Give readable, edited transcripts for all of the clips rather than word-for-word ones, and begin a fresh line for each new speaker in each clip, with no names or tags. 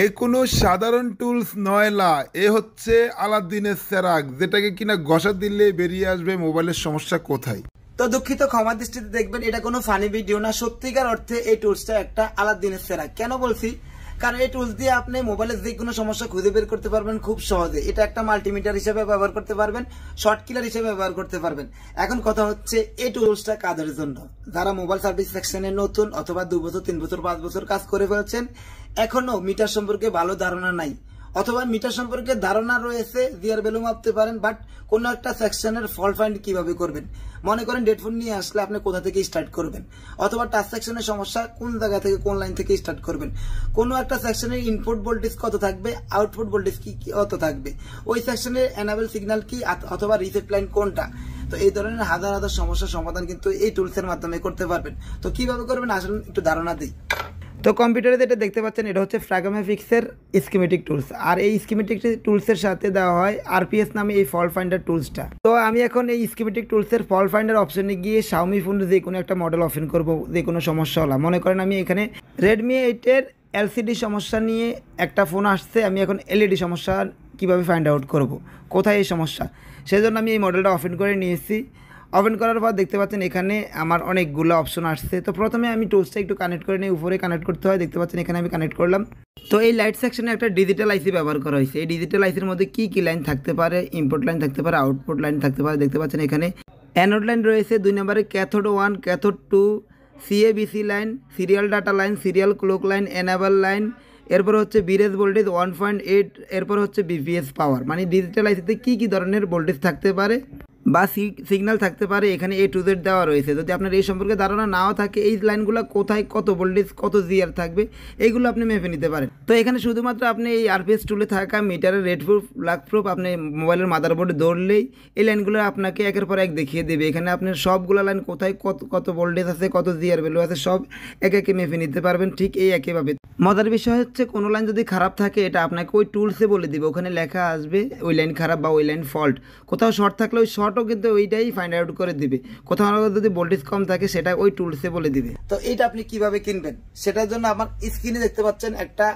এ কোনো সাধারণ টুলস নয় লা, এ হচ্ছে আলাদ্দিনের চেরাগ, যেটাকে কিনা ঘষা দিলে বেরিয়ে আসবে মোবাইলের সমস্যা কোথায়।
তো দুঃখিত, ক্ষমা দৃষ্টিতে দেখবেন, এটা কোনো ফানি ভিডিও না। সত্যিকার অর্থে এই টুলসটা একটা আলাদ্দিনের চেরাগ। কেন বলছি? কারণ এই টুলস দিয়ে আপনি মোবাইলের যে কোনো সমস্যা খুঁজে বের করতে পারবেন খুব সহজে। এটা একটা মাল্টিমিটার হিসেবে ব্যবহার করতে পারবেন, শর্ট কিলার হিসেবে ব্যবহার করতে পারবেন। এখন কথা হচ্ছে এই টুলসটা কাদের জন্য? যারা মোবাইল সার্ভিস সেকশনে নতুন, অথবা 2 বছর 3 বছর 5 বছর কাজ করে ফেলছেন, এখনো মিটার সম্পর্কে ভালো ধারণা নাই, অথবা মিটার সম্পর্কে ধারণা রয়েছে, জিআর ভ্যালু মাপতে পারেন, বাট কোন একটা সেকশনের ফল্ট ফাইন্ড কিভাবে করবেন। মনে করেন হেডফোন নিয়ে আসলে আপনি কোথা থেকে স্টার্ট করবেন, অথবা টাচ সেকশনের সমস্যা কোন জায়গা থেকে কোন লাইন থেকে স্টার্ট করবেন। কোন একটা সেকশনের ইনপুট ভোল্টেজ কত থাকবে, আউটপুট ভোল্টেজ কি কত থাকবে, ওই সেকশনের এনাবেল সিগন্যাল কি, অথবা রিসেট লাইন কোনটা। তো এই ধরনের হাজার হাজার সমস্যার সমাধান কিন্তু এই টুলসের মাধ্যমে করতে পারবেন। তো কিভাবে করবেন আসলে একটু ধারণা দিই। তো কম্পিউটারে যেটা দেখতে পাচ্ছেন, এটা হচ্ছে ফ্রাগামেফিক্সের স্কিমেটিক টুলস, আর এই স্কিমেটিক টুলসের সাথে দেওয়া হয় আরপিএস নামে এই ফল্ট ফাইন্ডার টুলসটা। তো আমি এখন এই স্কিমেটিক টুলসের ফল্ট ফাইন্ডার অপশনে গিয়ে শাওমি ফোনের যে কোনো একটা মডেল ওপেন করব, যে কোনো সমস্যা হলো। মনে করেন আমি এখানে রেডমি 8-এর এলসিডি সমস্যা নিয়ে একটা ফোন আসছে, আমি এখন এলইডি সমস্যা কিভাবে ফাইন্ড আউট করব, কোথায় এই সমস্যা, সেজন্য আমি এই মডেলটা ওপেন করে নিয়েছি। ওপেন করার পর দেখতে পাচ্ছেন এখানে আমার অনেকগুলো অপশন আসছে। তো প্রথমে আমি টুলসটা একটু কানেক্ট করে নিই, উপরে কানেক্ট করতে হয়, দেখতে পাচ্ছেন এখানে আমি কানেক্ট করলাম। তো এই লাইট সেকশনে একটা ডিজিটাল আইসি ব্যবহার করা হয়েছে। এই ডিজিটাল আইসির মধ্যে কী কী লাইন থাকতে পারে, ইনপুট লাইন থাকতে পারে, আউটপুট লাইন থাকতে পারে। দেখতে পাচ্ছেন এখানে অ্যানোড লাইন রয়েছে 2 নম্বরে, cathode 1, cathode 2, CABC line, serial data line, serial clock line, enable line, এরপর হচ্ছে বিরেজ ভোল্টেজ 1.8, এরপর হচ্ছে বিপিএস পাওয়ার। মানে ডিজিটাল আইসিতে কী কী ধরনের ভোল্টেজ থাকতে পারে বা সিগন্যাল থাকতে পারে, এখানে A to Z দেওয়া রয়েছে। যদি আপনার এই সম্পর্কে ধারণা নাও থাকে, এই লাইনগুলো কোথায় কত ভোল্টেজ কত জিআর থাকবে, এইগুলো আপনি মেপে নিতে পারেন। তো এখানে শুধুমাত্র আপনি এই আরপিএস টুলে থাকা মিটারের রেড প্রুফ ব্ল্যাক প্রুফ আপনি মোবাইলের মাদারবোর্ডে ধরলেই এই লাইনগুলো আপনাকে একের পর এক দেখিয়ে দেবে। এখানে আপনার সবগুলো লাইন কোথায় কত কত ভোল্টেজ আছে, কত জিআর ভ্যালু আছে, সব একে একে মেপে নিতে পারবেন ঠিক এই একইভাবে। মজার বিষয় হচ্ছে কোনো লাইন যদি খারাপ থাকে, এটা আপনাকে ওই টুলসে বলে দিবে, ওখানে লেখা আসবে ওই লাইন খারাপ বা ওই লাইন ফল্ট। কোথাও শর্ট থাকলে ওই শর্টও কিন্তু ওইটাই ফাইন্ড আউট করে দিবে। কোথাও যদি ভোল্টেজ কম থাকে, সেটা ওই টুলসে বলে দিবে। তো এইটা আপনি কিভাবে কিনবেন, সেটার জন্য আমার স্ক্রিনে দেখতে পাচ্ছেন একটা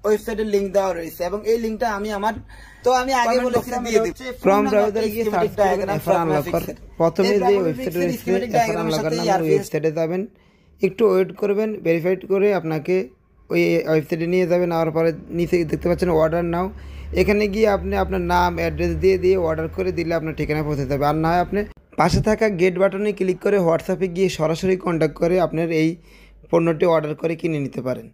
ওয়েবসাইটের লিংক দেওয়া রয়েছে, এবং এই লিংকটা আমি আগে বলেছিলাম দিয়ে দিচ্ছি। ক্রোম ব্রাউজারে গিয়ে সার্চ করবেন এফআর আনলকার। প্রথমে যে ওয়েবসাইট রয়েছে এফআর আনলকার নামের ওয়েবসাইটে যাবেন, একটু ওয়েট করবেন, ভেরিফাইড করে আপনাকে ওই ওয়েবসাইটে নিয়ে যাবেন। আর পরে নিচে দেখতে পাচ্ছেন অর্ডার নাও, এখানে গিয়ে আপনি আপনার নাম অ্যাড্রেস দিয়ে অর্ডার করে দিলে আপনার ঠিকানা পৌঁছে যাবে। আর না হয় আপনি পাশে থাকা গেট বাটনে ক্লিক করে হোয়াটসঅ্যাপে গিয়ে সরাসরি কন্ট্যাক্ট করে আপনার এই পণ্যটি অর্ডার করে কিনে নিতে পারেন।